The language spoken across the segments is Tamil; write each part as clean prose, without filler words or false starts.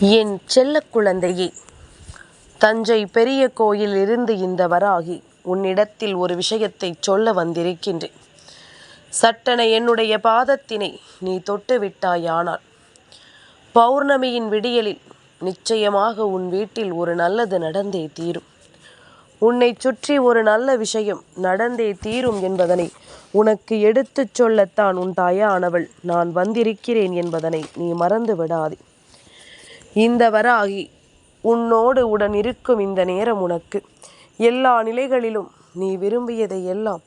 என் செல்ல குழந்தையே, தஞ்சை பெரிய கோயில் இருந்து இந்த வராகி உன்னிடத்தில் ஒரு விஷயத்தை சொல்ல வந்திருக்கின்றேன். சட்டென என்னுடைய பாதத்தினை நீ தொட்டு விட்டாயானால் பௌர்ணமியின் விடியலில் நிச்சயமாக உன் வீட்டில் ஒரு நல்லது நடந்தே தீரும். உன்னை சுற்றி ஒரு நல்ல விஷயம் நடந்தே தீரும் என்பதனை உனக்கு எடுத்துச் சொல்லத்தான் உன் தாயானவள் நான் வந்திருக்கிறேன் என்பதனை நீ மறந்து விடாதே. இந்த வராகி உன்னோடு உடன் இருக்கும் இந்த நேரம் உனக்கு எல்லா நிலைகளிலும் நீ விரும்பியதை எல்லாம்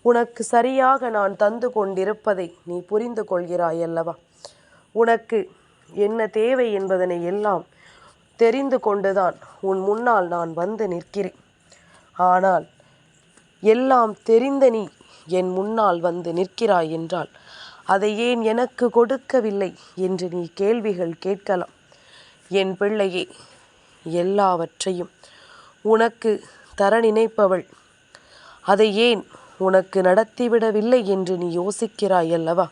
உனக்கு சரியாக நான் தந்து கொண்டிருப்பதை நீ புரிந்து கொள்கிறாய் அல்லவா? உனக்கு என்ன தேவை என்பதனை எல்லாம் தெரிந்து கொண்டுதான் உன் முன்னால் நான் வந்து நிற்கிறேன். ஆனால் எல்லாம் தெரிந்த நீ என் முன்னால் வந்து நிற்கிறாய் என்றால் அதை ஏன் எனக்கு கொடுக்கவில்லை என்று நீ கேள்விகள் கேட்கலாம். என் பிள்ளையே, எல்லாவற்றையும் உனக்கு தர நினைப்பவள் அதை ஏன் உனக்கு நடத்திவிடவில்லை என்று நீ யோசிக்கிறாய் அல்லவா?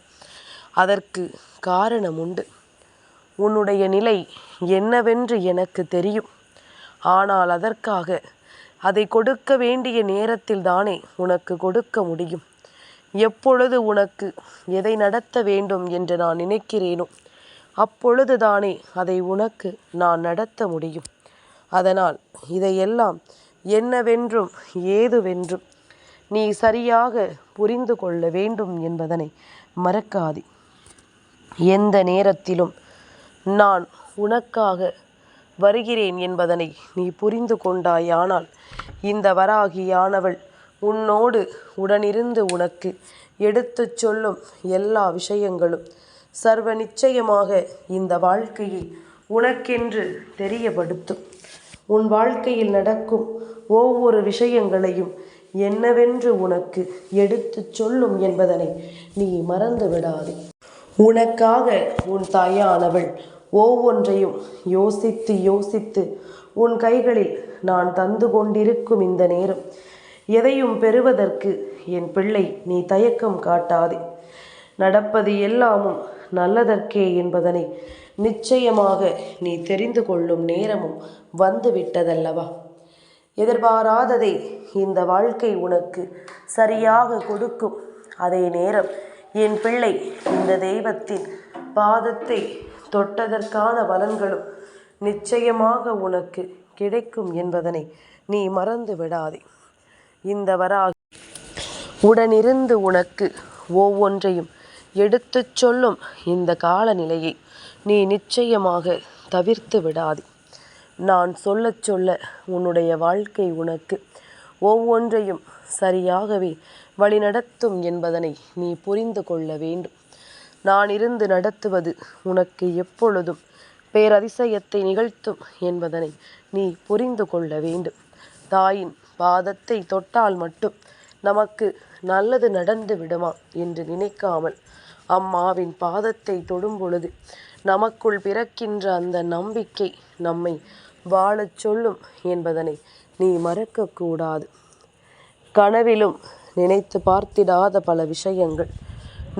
அதற்கு காரணம் உண்டு. உன்னுடைய நிலை என்னவென்று எனக்கு தெரியும். ஆனால் அதற்காக அதை கொடுக்க வேண்டிய நேரத்தில் தானே உனக்கு கொடுக்க முடியும். எப்பொழுது உனக்கு எதை நடத்த வேண்டும் என்று நான் நினைக்கிறேனோ அப்பொழுதுதானே அதை உனக்கு நான் நடத்த முடியும். அதனால் இதையெல்லாம் என்னவென்றும் ஏதுவென்றும் நீ சரியாக புரிந்து கொள்ள வேண்டும் என்பதனை மறக்காதே. எந்த நேரத்திலும் நான் உனக்காக வருகிறேன் என்பதனை நீ புரிந்து கொண்டாயானால் இந்த வராகியானவள் உன்னோடு உடனிருந்து உனக்கு எடுத்துச் சொல்லும் எல்லா விஷயங்களும் சர்வ நிச்சயமாக இந்த வாழ்க்கையை உனக்கென்று தெரியப்படுத்தும். உன் வாழ்க்கையில் நடக்கும் ஒவ்வொரு விஷயங்களையும் என்னவென்று உனக்கு எடுத்துச் சொல்லும் என்பதனை நீ மறந்து விடாதே. உனக்காக உன் தாயானவள் ஒவ்வொன்றையும் யோசித்து யோசித்து உன் கைகளில் நான் தந்து கொண்டிருக்கும் இந்த நேரம் எதையும் பெறுவதற்கு என் பிள்ளை நீ தயக்கம் காட்டாதே. நடப்பது எல்லாமும் நல்லதற்கே என்பதனை நிச்சயமாக நீ தெரிந்து கொள்ளும் நேரமும் வந்துவிட்டதல்லவா? எதிர்பாராததை இந்த வாழ்க்கை உனக்கு சரியாக கொடுக்கும். அதே நேரம் என் பிள்ளை இந்த தெய்வத்தின் பாதத்தை தொட்டதற்கான பலன்களும் நிச்சயமாக உனக்கு கிடைக்கும் என்பதனை நீ மறந்து விடாதே. இந்த வராகி உடனிருந்து உனக்கு ஒவ்வொன்றையும் எடுத்துச் சொல்லும் இந்த காலநிலையை நீ நிச்சயமாக தவிர்த்து விடாதே. நான் சொல்ல சொல்ல உன்னுடைய வாழ்க்கை உனக்கு ஒவ்வொன்றையும் சரியாகவே வழிநடத்தும் என்பதனை நீ புரிந்து கொள்ள வேண்டும். நான் இருந்து நடத்துவது உனக்கு எப்பொழுதும் பேரதிசயத்தை நிகழ்த்தும் என்பதனை நீ புரிந்து கொள்ள வேண்டும். தாயின் பாதத்தை தொட்டால் மட்டும் நமக்கு நல்லது நடந்து விடுமா என்று நினைக்காமல் அம்மாவின் பாதத்தை தொடும் பொழுது நமக்குள் பிறக்கின்ற அந்த நம்பிக்கை நம்மை வாழச் சொல்லும் என்பதனை நீ மறக்கக்கூடாது. கனவிலும் நினைத்து பார்த்திடாத பல விஷயங்கள்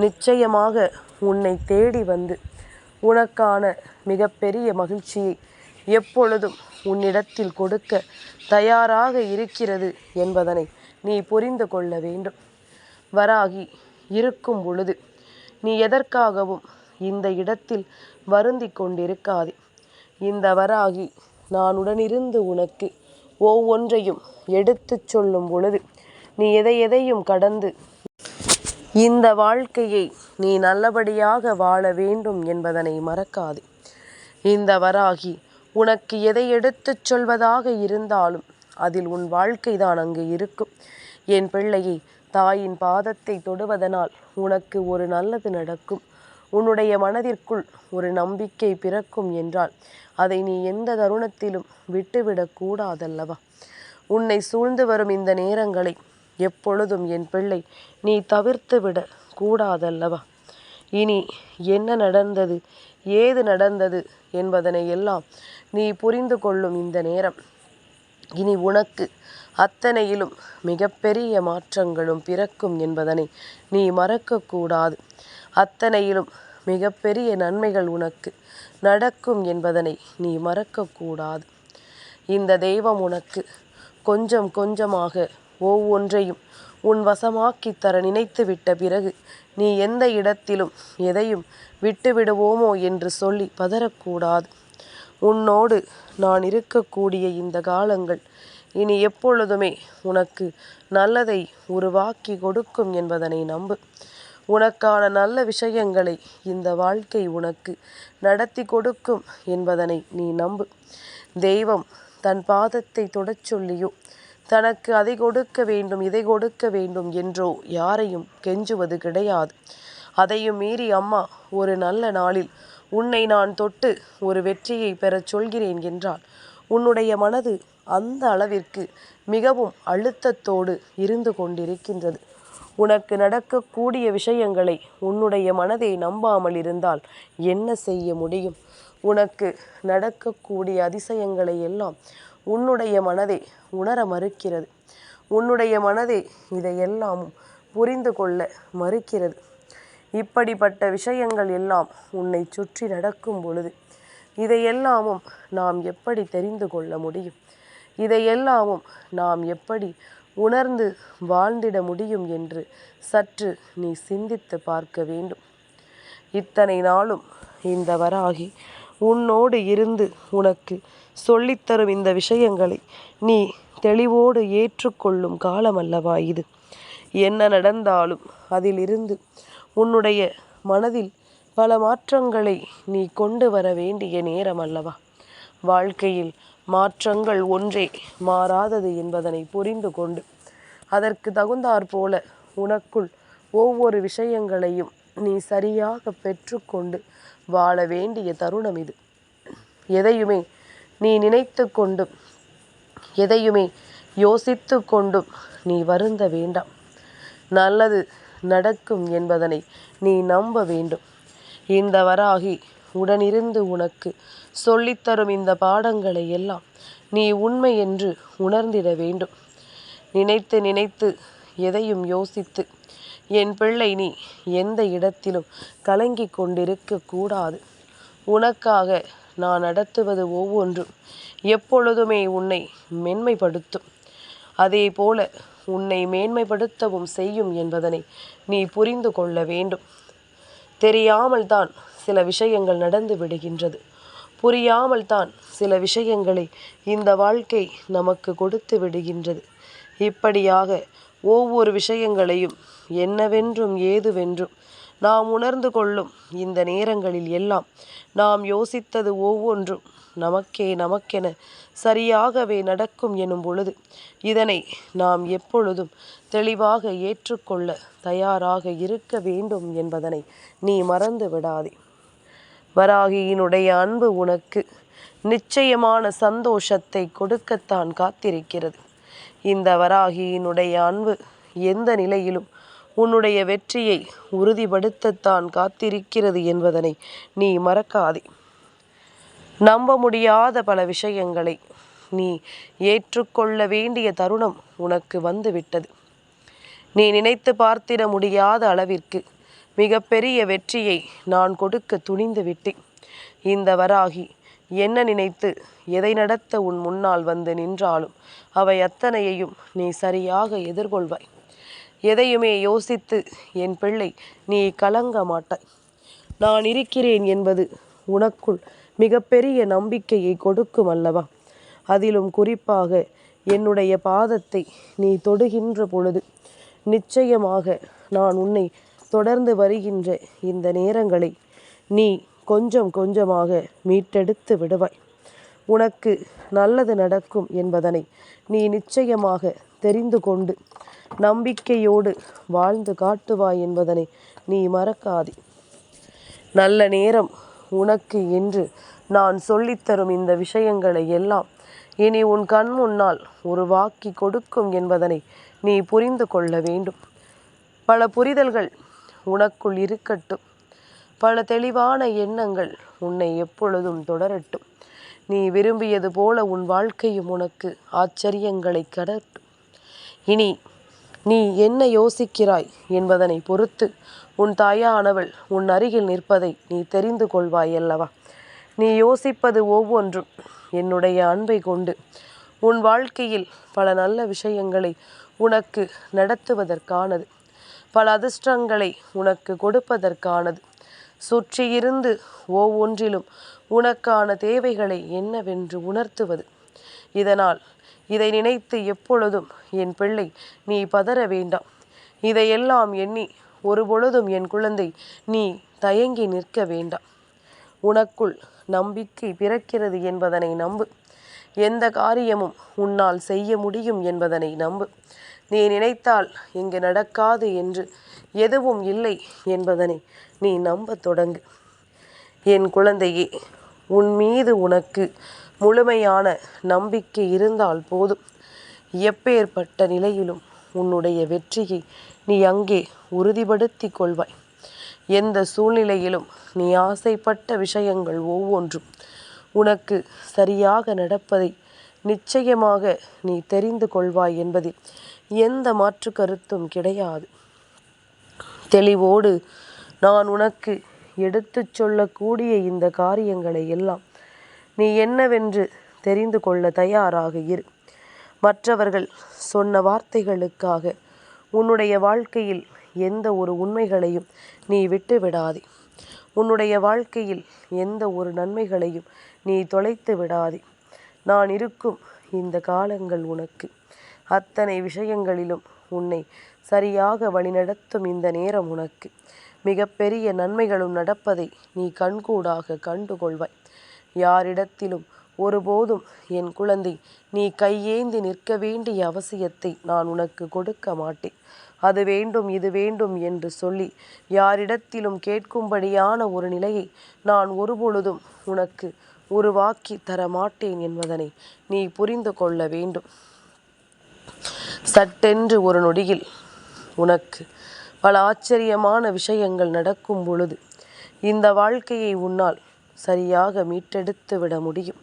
நிச்சயமாக உன்னை தேடி வந்து உனக்கான மிகப்பெரிய மகிழ்ச்சியை எப்பொழுதும் உன்னிடத்தில் கொடுக்க தயாராக இருக்கிறது என்பதனை நீ புரிந்து கொள்ள வேண்டும். வராகி இருக்கும் பொழுது நீ எதற்காகவும் இந்த இடத்தில் வருந்தி கொண்டிருக்காதே. இந்த வராகி நான் உடனிருந்து உனக்கு ஒவ்வொன்றையும் எடுத்துச் சொல்லும் பொழுது நீ எதையும் கடந்து இந்த வாழ்க்கையை நீ நல்லபடியாக வாழ வேண்டும் என்பதனை மறக்காதே. இந்த வராகி உனக்கு எதை எடுத்துச் சொல்வதாக இருந்தாலும் அதில் உன் வாழ்க்கைதான் அங்கு இருக்கும். என் பிள்ளையை, தாயின் பாதத்தை தொடுவதனால் உனக்கு ஒரு நல்லது நடக்கும். உன்னுடைய மனதிற்குள் ஒரு நம்பிக்கை பிறக்கும் என்றால் அதை நீ எந்த தருணத்திலும் விட்டுவிடக்கூடாதல்லவா? உன்னை சூழ்ந்து வரும் இந்த நேரங்களை எப்பொழுதும் என் பிள்ளை நீ தவிர்த்து விட கூடாதல்லவா? இனி என்ன நடந்தது, ஏது நடந்தது என்பதனை எல்லாம் நீ புரிந்து கொள்ளும் இந்த நேரம் இனி உனக்கு அத்தனையிலும் மிகப்பெரிய மாற்றங்களும் பிறக்கும் என்பதனை நீ மறக்கக்கூடாது. அத்தனையிலும் மிகப்பெரிய நன்மைகள் உனக்கு நடக்கும் என்பதனை நீ மறக்கக்கூடாது. இந்த தெய்வம் உனக்கு கொஞ்சம் கொஞ்சமாக ஒவ்வொன்றையும் உன் வசமாக்கி தர நினைத்து விட்ட பிறகு நீ எந்த இடத்திலும் எதையும் விட்டுவிடுவோமோ என்று சொல்லி பதறக்கூடாது. உன்னோடு நான் இருக்கக்கூடிய இந்த காலங்கள் இனி எப்பொழுதுமே உனக்கு நல்லதை உருவாக்கி கொடுக்கும் என்பதனை நம்பு. உனக்கான நல்ல விஷயங்களை இந்த வாழ்க்கை உனக்கு நடத்தி கொடுக்கும் என்பதனை நீ நம்பு. தெய்வம் தன் பாதத்தை தொடச் சொல்லியோ தனக்கு அதை கொடுக்க வேண்டும் இதை கொடுக்க வேண்டும் என்றோ யாரையும் கெஞ்சுவது கிடையாது. அதையும் மீறி அம்மா ஒரு நல்ல நாளில் உன்னை நான் தொட்டு ஒரு வெற்றியை பெறச் சொல்கிறேன் என்றால் உன்னுடைய மனது அந்த அளவிற்கு மிகவும் அழுத்தத்தோடு இருந்து கொண்டிருக்கின்றது. உனக்கு நடக்கக்கூடிய விஷயங்களை உன்னுடைய மனதை நம்பாமல் இருந்தால் என்ன செய்ய முடியும்? உனக்கு நடக்கக்கூடிய அதிசயங்களை எல்லாம் உன்னுடைய மனதை உணர மறுக்கிறது. உன்னுடைய மனதை இதையெல்லாம் புரிந்து கொள்ள மறுக்கிறது. இப்படிப்பட்ட விஷயங்கள் எல்லாம் உன்னை சுற்றி நடக்கும் பொழுது இதையெல்லாமும் நாம் எப்படி தெரிந்து கொள்ள முடியும்? இதையெல்லாமும் நாம் எப்படி உணர்ந்து வாழ்ந்திட முடியும் என்று சற்று நீ சிந்தித்து பார்க்க வேண்டும். இத்தனை நாளும் இந்த வராகி உன்னோடு இருந்து உனக்கு சொல்லித்தரும் இந்த விஷயங்களை நீ தெளிவோடு ஏற்றுக்கொள்ளும் காலம் அல்லவா இது? என்ன நடந்தாலும் அதிலிருந்து உன்னுடைய மனதில் பல மாற்றங்களை நீ கொண்டு வர வேண்டிய நேரம் அல்லவா? வாழ்க்கையில் மாற்றங்கள் ஒன்றே மாறாதது என்பதனை புரிந்து கொண்டு அதற்கு தகுந்தாற்போல உனக்குள் ஒவ்வொரு விஷயங்களையும் நீ சரியாக பெற்றுக்கொண்டு வாழ வேண்டிய தருணம் இது. எதையுமே நீ நினைத்து கொண்டும் எதையுமே யோசித்து கொண்டும் நீ வருந்த வேண்டாம். நல்லது நடக்கும் என்பதனை நீ நம்ப வேண்டும். இந்த வராகி உடனிருந்து உனக்கு சொல்லித்தரும் இந்த பாடங்களை எல்லாம் நீ உண்மை என்று உணர்ந்திட வேண்டும். நினைத்து நினைத்து எதையும் யோசித்து என் பிள்ளை நீ எந்த இடத்திலும் கலங்கி கொண்டிருக்க கூடாது. உனக்காக நான் நடத்துவது ஒவ்வொன்றும் எப்பொழுதுமே உன்னை மென்மைப்படுத்தும். அதே போல உன்னை மேன்மைப்படுத்தவும் செய்யும் என்பதனை நீ புரிந்து கொள்ள வேண்டும். தெரியாமல் தான் சில விஷயங்கள் நடந்து விடுகின்றது. புரியாமல் தான் சில விஷயங்களை இந்த வாழ்க்கை நமக்கு கொடுத்து விடுகின்றது. இப்படியாக ஒவ்வொரு விஷயங்களையும் என்னவென்றும் ஏதுவென்றும் நாம் உணர்ந்து கொள்ளும் இந்த நேரங்களில் எல்லாம் நாம் யோசித்தது ஒவ்வொன்றும் நமக்கென சரியாகவே நடக்கும் எனும் பொழுது இதனை நாம் எப்பொழுதும் தெளிவாக ஏற்றுக்கொள்ள தயாராக இருக்க வேண்டும் என்பதனை நீ மறந்து விடாதே. வராகியினுடைய அன்பு உனக்கு நிச்சயமான சந்தோஷத்தை கொடுக்கத்தான் காத்திருக்கிறது. இந்த வராகியினுடைய அன்பு எந்த நிலையிலும் உன்னுடைய வெற்றியை உறுதிப்படுத்தத்தான் காத்திருக்கிறது என்பதனை நீ மறக்காதே. நம்ப முடியாத பல விஷயங்களை நீ ஏற்றுக்கொள்ள வேண்டிய தருணம் உனக்கு வந்துவிட்டது. நீ நினைத்து பார்த்திட முடியாத அளவிற்கு மிகப்பெரிய வெற்றியை நான் கொடுக்க துணிந்து விட்டேன். இந்த வராகி என்ன நினைத்து எதை நடத்த உன் முன்னால் வந்து நின்றாலும் அவை அத்தனையையும் நீ சரியாக எதிர்கொள்வாய். எதையுமே யோசித்து என் பிள்ளை நீ கலங்க மாட்டாய். நான் இருக்கிறேன் என்பது உனக்குள் மிகப்பெரிய நம்பிக்கையை கொடுக்கும் அல்லவா? அதிலும் குறிப்பாக என்னுடைய பாதத்தை நீ தொடுகின்ற பொழுது நிச்சயமாக நான் உன்னை தொடர்ந்து வருகின்ற இந்த நேரங்களை நீ கொஞ்சம் கொஞ்சமாக மீட்டெடுத்து விடுவாய். உனக்கு நல்லது நடக்கும் என்பதனை நீ நிச்சயமாக தெரிந்து கொண்டு நம்பிக்கையோடு வாழ்ந்து காட்டுவாய் என்பதனை நீ மறக்காதே. நல்ல நேரம் உனக்கு என்று நான் சொல்லித்தரும் இந்த விஷயங்களை எல்லாம் இனி உன் கண் முன்னால் உருவாக்கி கொடுக்கும் என்பதனை நீ புரிந்து கொள்ள வேண்டும். பல புரிதல்கள் உனக்குள் இருக்கட்டும். பல தெளிவான எண்ணங்கள் உன்னை எப்பொழுதும் தொடரட்டும். நீ விரும்பியது போல உன் வாழ்க்கையும் உனக்கு ஆச்சரியங்களை கடட்டும். இனி நீ என்ன யோசிக்கிறாய் என்பதனை பொறுத்து உன் தாயானவள் உன் அருகில் நிற்பதை நீ தெரிந்து கொள்வாய் அல்லவா? நீ யோசிப்பது ஒவ்வொன்றும் என்னுடைய அன்பை கொண்டு உன் வாழ்க்கையில் பல நல்ல விஷயங்களை உனக்கு நடத்துவதற்கானது, பல அதிர்ஷ்டங்களை உனக்கு கொடுப்பதற்கானது. சுற்றியிருந்து ஒவ்வொன்றிலும் உனக்கான தேவைகளை என்னவென்று உணர்த்துவது. இதனால் இதை நினைத்து எப்பொழுதும் என் பிள்ளை நீ பதற வேண்டாம். இதையெல்லாம் எண்ணி ஒருபொழுதும் என் குழந்தை நீ தயங்கி நிற்க வேண்டாம். உனக்குள் நம்பிக்கை பிறக்கிறது என்பதனை நம்பு. எந்த காரியமும் உன்னால் செய்ய முடியும் என்பதனை நம்பு. நீ நினைத்தால் இங்கு நடக்காது என்று எதுவும் இல்லை என்பதனை நீ நம்ப தொடங்கு. என் குழந்தையே, உன் மீது உனக்கு முழுமையான நம்பிக்கை இருந்தால் போதும். எப்பேற்பட்ட நிலையிலும் உன்னுடைய வெற்றியை நீ அங்கே உறுதிப்படுத்தி கொள்வாய். எந்த சூழ்நிலையிலும் நீ ஆசைப்பட்ட விஷயங்கள் ஒவ்வொன்றும் உனக்கு சரியாக நடப்பதை நிச்சயமாக நீ தெரிந்து கொள்வாய் என்பதில் எந்த மாற்று கருத்தும் கிடையாது. தெளிவோடு நான் உனக்கு எடுத்துச் சொல்லக்கூடிய இந்த காரியங்களை எல்லாம் நீ என்னவென்று தெரிந்து கொள்ள தயாராக இரு. மற்றவர்கள் சொன்ன வார்த்தைகளுக்காக உன்னுடைய வாழ்க்கையில் எந்த ஒரு உண்மைகளையும் நீ விட்டு விடாதே. உன்னுடைய வாழ்க்கையில் எந்த ஒரு நன்மைகளையும் நீ தொலைத்து விடாதே. நான் இருக்கும் இந்த காலங்கள் உனக்கு அத்தனை விஷயங்களிலும் உன்னை சரியாக வழிநடத்தும் இந்த நேரம் உனக்கு மிகப்பெரிய நன்மைகளும் நடப்பதை நீ கண்கூடாக கண்டுகொள்வாய். யாரிடத்திலும் ஒருபோதும் என் குழந்தை நீ கையேந்தி நிற்க வேண்டிய அவசியத்தை நான் உனக்கு கொடுக்க மாட்டேன். அது வேண்டும் இது வேண்டும் என்று சொல்லி யாரிடத்திலும் கேட்கும்படியான ஒரு நிலையை நான் ஒருபொழுதும் உனக்கு உருவாக்கி தர மாட்டேன் என்பதனை நீ புரிந்து கொள்ள வேண்டும். சட்டென்று ஒரு நொடியில் உனக்கு பல ஆச்சரியமான விஷயங்கள் நடக்கும் பொழுது இந்த வாழ்க்கையை உன்னால் சரியாக மீட்டெடுத்து விட முடியும்.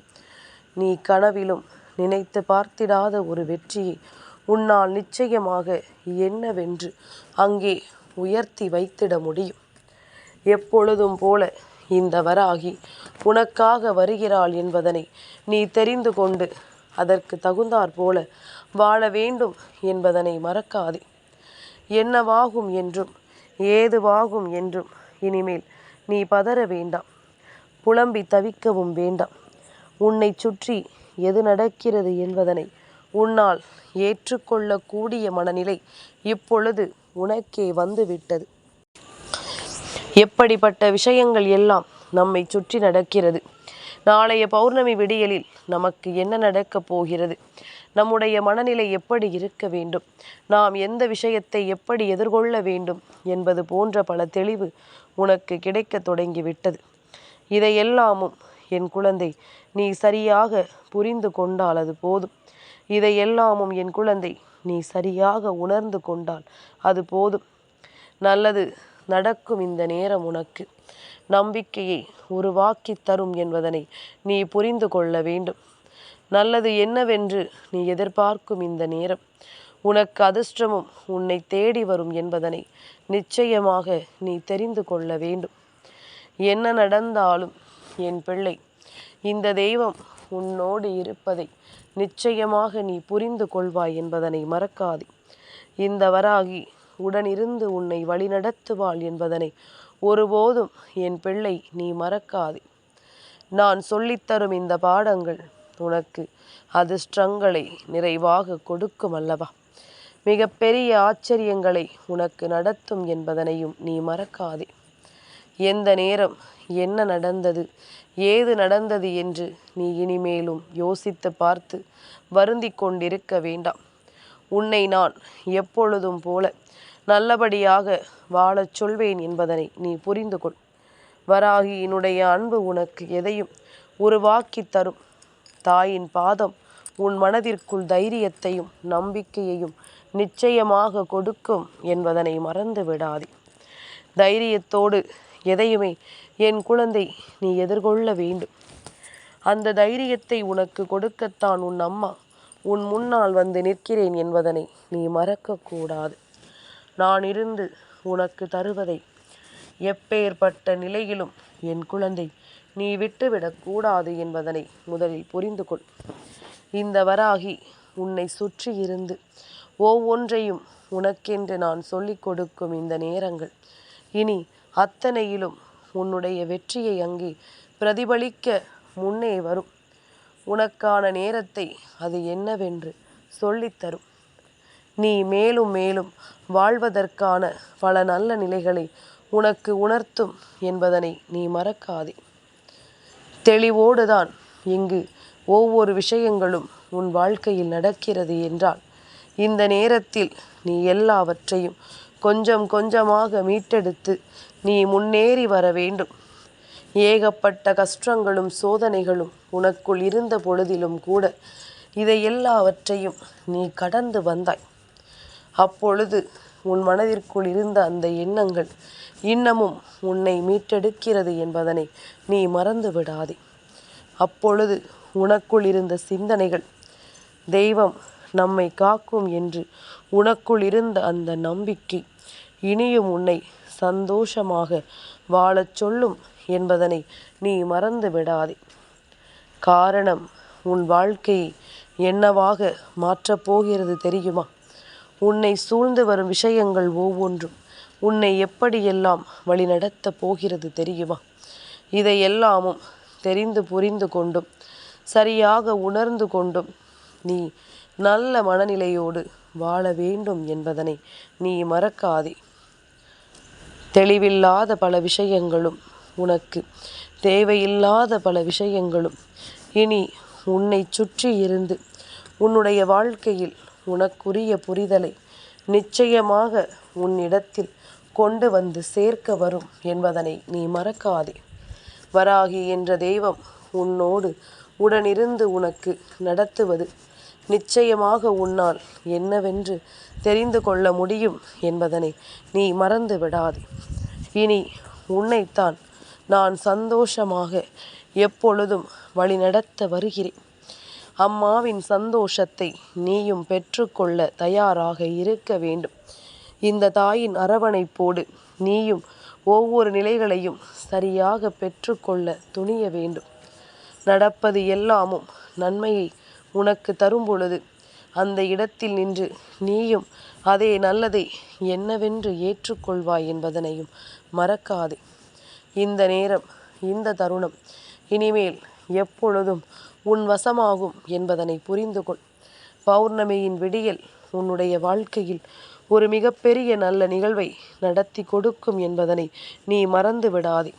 நீ கனவிலும் நினைத்து பார்த்திடாத ஒரு வெற்றியை உன்னால் நிச்சயமாக என்னவென்று அங்கே உயர்த்தி வைத்திட முடியும். எப்பொழுதும் போல இந்த வராகி உனக்காக வருகிறாள் என்பதனை நீ தெரிந்து கொண்டு அதற்கு தகுந்தாற் போல வாழ வேண்டும் என்பதனை மறக்காதே. என்னவாகும் என்றும் ஏதுவாகும் என்றும் இனிமேல் நீ பதற வேண்டாம், புலம்பி தவிக்கவும் வேண்டாம். உன்னை சுற்றி எது நடக்கிறது என்பதனை உன்னால் ஏற்றுக்கொள்ளக்கூடிய மனநிலை இப்பொழுது உனக்கே வந்துவிட்டது. எப்படிப்பட்ட விஷயங்கள் எல்லாம் நம்மை சுற்றி நடக்கிறது, நாளைய பௌர்ணமி விடியலில் நமக்கு என்ன நடக்கப் போகிறது, நம்முடைய மனநிலை எப்படி இருக்க வேண்டும், நாம் எந்த விஷயத்தை எப்படி எதிர்கொள்ள வேண்டும் என்பது போன்ற பல தெளிவு உனக்கு கிடைக்க தொடங்கிவிட்டது. இதையெல்லாமும் என் குழந்தை நீ சரியாக புரிந்து கொண்டால் அது போதும். இதையெல்லாமும் என் குழந்தை நீ சரியாக உணர்ந்து கொண்டால் அது போதும். நல்லது நடக்கும் இந்த நேரம் உனக்கு நம்பிக்கையை உருவாக்கி தரும் என்பதனை நீ புரிந்து கொள்ள வேண்டும். நல்லது என்னவென்று நீ எதிர்பார்க்கும் இந்த நேரம் உனக்கு அதிர்ஷ்டமும் உன்னை தேடி வரும் என்பதனை நிச்சயமாக நீ தெரிந்து கொள்ள வேண்டும். என்ன நடந்தாலும் என் பிள்ளை, இந்த தெய்வம் உன்னோடு இருப்பதை நிச்சயமாக நீ புரிந்து கொள்வாய் என்பதனை மறக்காதே. இந்த வராகி உடனிருந்து உன்னை வழிநடத்துவாள் என்பதனை ஒருபோதும் என் பிள்ளை நீ மறக்காதே. நான் சொல்லித்தரும் இந்த பாடங்கள் உனக்கு அதிர்ஷ்டங்களை நிறைவாக கொடுக்கும் அல்லவா, மிகப்பெரிய ஆச்சரியங்களை உனக்கு நடத்தும் என்பதனையும் நீ மறக்காதே. எந்த நேரம் என்ன நடந்தது ஏது நடந்தது என்று நீ இனிமேலும் யோசித்து பார்த்து வருந்தி கொண்டிருக்க வேண்டாம். உன்னை நான் எப்பொழுதும் போல நல்லபடியாக வாழச் சொல்வேன் என்பதனை நீ புரிந்து கொள். வராகியினுடைய அன்பு உனக்கு எதையும் உருவாக்கி தரும். தாயின் பாதம் உன் மனதிற்குள் தைரியத்தையும் நம்பிக்கையையும் நிச்சயமாக கொடுக்கும் என்பதனை மறந்து விடாதே. தைரியத்தோடு எதையுமே என் குழந்தை நீ எதிர்கொள்ள வேண்டும். அந்த தைரியத்தை உனக்கு கொடுக்கத்தான் உன் அம்மா உன் முன்னால் வந்து நிற்கிறேன் என்பதனை நீ மறக்கக்கூடாது. நான் இருந்து உனக்கு தருவதை எப்பேற்பட்ட நிலையிலும் என் குழந்தை நீ விட்டுவிடக்கூடாது என்பதனை முதலில் புரிந்து கொள். இந்த வராகி உன்னை சுற்றி இருந்து ஒவ்வொன்றையும் உனக்கென்று நான் சொல்லிக் கொடுக்கும் இந்த நேரங்கள் இனி அத்தனையிலும் உன்னுடைய வெற்றியை அங்கே பிரதிபலிக்க முன்னே வரும். உனக்கான நேரத்தை அது என்னவென்று சொல்லித்தரும். நீ மேலும் மேலும் வாழ்வதற்கான பல நல்ல நிலைகளை உனக்கு உணர்த்தும் என்பதனை நீ மறக்காதே. தெளிவோடுதான் இங்கு ஒவ்வொரு விஷயங்களும் உன் வாழ்க்கையில் நடக்கிறது என்றால் இந்த நேரத்தில் நீ எல்லாவற்றையும் கொஞ்சம் கொஞ்சமாக மீட்டெடுத்து நீ முன்னேறி வர வேண்டும். ஏகப்பட்ட கஷ்டங்களும் சோதனைகளும் உனக்குள் இருந்த பொழுதிலும் கூட இதை எல்லாவற்றையும் நீ கடந்து வந்தாய். அப்பொழுது உன் மனதிற்குள் இருந்த அந்த எண்ணங்கள் இன்னமும் உன்னை மீட்டெடுக்கிறது என்பதனை நீ மறந்து விடாதே. அப்பொழுது உனக்குள் இருந்த சிந்தனைகள் தெய்வம் நம்மை காக்கும் என்று உனக்குள் இருந்த அந்த நம்பிக்கை இனியும் உன்னை சந்தோஷமாக வாழச் சொல்லும் என்பதனை நீ மறந்து விடாதே. காரணம், உன் வாழ்க்கையை என்னவாக மாற்றப் போகிறது தெரியுமா? உன்னை சூழ்ந்து வரும் விஷயங்கள் ஒவ்வொன்றும் உன்னை எப்படியெல்லாம் வழிநடத்தப் போகிறது தெரியுமா? இதையெல்லாமும் தெரிந்து புரிந்து கொண்டும் சரியாக உணர்ந்து கொண்டும் நீ நல்ல மனநிலையோடு வாழ வேண்டும் என்பதனை நீ மறக்காதே. தெளிவில்லாத பல விஷயங்களும் உனக்கு தேவையில்லாத பல விஷயங்களும் இனி உன்னை சுற்றி இருந்து உன்னுடைய வாழ்க்கையில் உனக்குரிய புரிதலை நிச்சயமாக உன்னிடத்தில் கொண்டு வந்து சேர்க்க வரும் என்பதனை நீ மறக்காதே. வராகி என்ற தெய்வம் உன்னோடு உடனிருந்து உனக்கு நடத்துவது நிச்சயமாக உன்னால் என்னவென்று தெரிந்து கொள்ள முடியும் என்பதனை நீ மறந்து விடாதே. இனி உன்னைத்தான் நான் சந்தோஷமாக எப்பொழுதும் வழிநடத்த வருகிறேன். அம்மாவின் சந்தோஷத்தை நீயும் பெற்றுக்கொள்ள தயாராக இருக்க வேண்டும். இந்த தாயின் அரவணைப்போடு நீயும் ஒவ்வொரு நிலைகளையும் சரியாக பெற்றுக்கொள்ள துணிய வேண்டும். நடப்பது எல்லாமும் நன்மையை உனக்கு தரும் பொழுது அந்த இடத்தில் நின்று நீயும் அதே நல்லதை என்னவென்று ஏற்றுக்கொள்வாய் என்பதனையும் மறக்காதே. இந்த நேரம், இந்த தருணம் இனிமேல் எப்பொழுதும் உன் வசமாகும் என்பதனை புரிந்து கொள். பௌர்ணமியின் விடியல் உன்னுடைய வாழ்க்கையில் ஒரு மிகப்பெரிய நல்ல நிகழ்வை நடத்தி கொடுக்கும் என்பதனை நீ மறந்து விடாதே.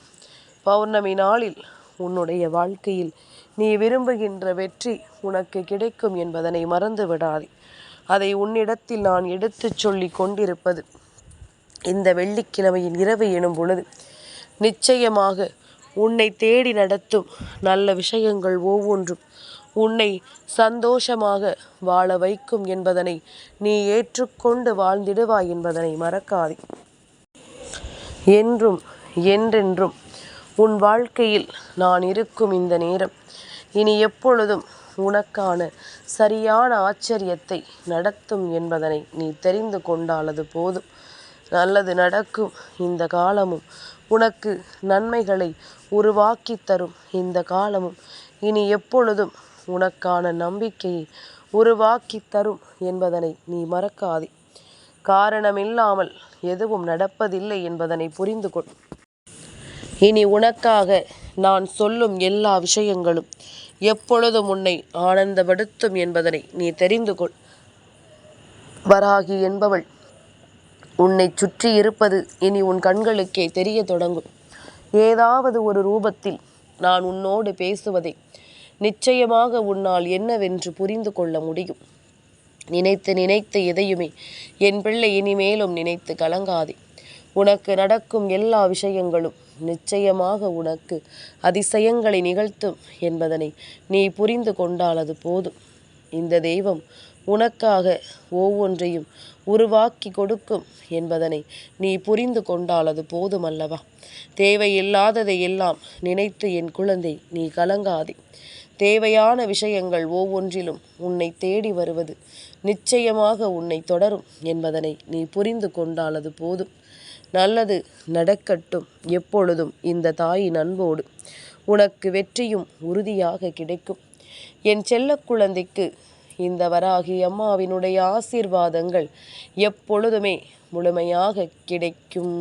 பௌர்ணமி நாளில் உன்னுடைய வாழ்க்கையில் நீ விரும்புகின்ற வெற்றி உனக்கு கிடைக்கும் என்பதனை மறந்து விடாதே. அதை உன்னிடத்தில் நான் எடுத்துச் சொல்லி கொண்டிருப்பது இந்த வெள்ளிக்கிழமையின் இரவு எனும் பொழுது நிச்சயமாக உன்னை தேடி நடத்தும் நல்ல விஷயங்கள் ஒவ்வொன்றும் உன்னை சந்தோஷமாக வாழ வைக்கும் என்பதனை நீ ஏற்றுக்கொண்டு வாழ்ந்திடுவாய் என்பதனை மறக்காதே. என்றும் என்றென்றும் உன் வாழ்க்கையில் நான் இருக்கும் இந்த நேரம் இனி எப்பொழுதும் உனக்கான சரியான ஆச்சரியத்தை நடத்தும் என்பதனை நீ தெரிந்து கொண்டாலது போதும். நல்லது நடக்கும் இந்த காலமும் உனக்கு நன்மைகளை உருவாக்கி தரும் இந்த காலமும் இனி எப்பொழுதும் உனக்கான நம்பிக்கையை உருவாக்கி தரும் என்பதனை நீ மறக்காதே. காரணமில்லாமல் எதுவும் நடப்பதில்லை என்பதனை புரிந்து கொள். இனி உனக்காக நான் சொல்லும் எல்லா விஷயங்களும் எப்பொழுதும் உன்னை ஆனந்தப்படுத்தும் என்பதனை நீ தெரிந்து கொள். வராகி என்பவள் உன்னை சுற்றி இருப்பது இனி உன் கண்களுக்கே தெரிய தொடங்கும். ஏதாவது ஒரு ரூபத்தில் நான் உன்னோடு பேசுவதை நிச்சயமாக உன்னால் என்னவென்று புரிந்து கொள்ள முடியும். நினைத்து எதையுமே என் பிள்ளை இனிமேலும் நினைத்து கலங்காதே. உனக்கு நடக்கும் எல்லா விஷயங்களும் நிச்சயமாக உனக்கு அதிசயங்களை நிகழ்த்தும் என்பதனை நீ புரிந்து கொண்டாலது போதும். இந்த தெய்வம் உனக்காக ஒவ்வொன்றையும் உருவாக்கி கொடுக்கும் என்பதனை நீ புரிந்து கொண்டாலது போதும் அல்லவா? தேவையில்லாததை எல்லாம் நினைத்து என் குழந்தை நீ கலங்காதே. தேவையான விஷயங்கள் ஒவ்வொன்றிலும் உன்னை தேடி வருவது நிச்சயமாக உன்னை தொடரும் என்பதனை நீ புரிந்து கொண்டாலது போதும். நல்லது நடக்கட்டும் எப்பொழுதும் இந்த தாயின் அன்போடு. உனக்கு வெற்றியும் உறுதியாக கிடைக்கும். என் செல்ல குழந்தைக்கு இந்த வராகி அம்மாவினுடைய ஆசீர்வாதங்கள் எப்பொழுதுமே முழுமையாக கிடைக்கும்.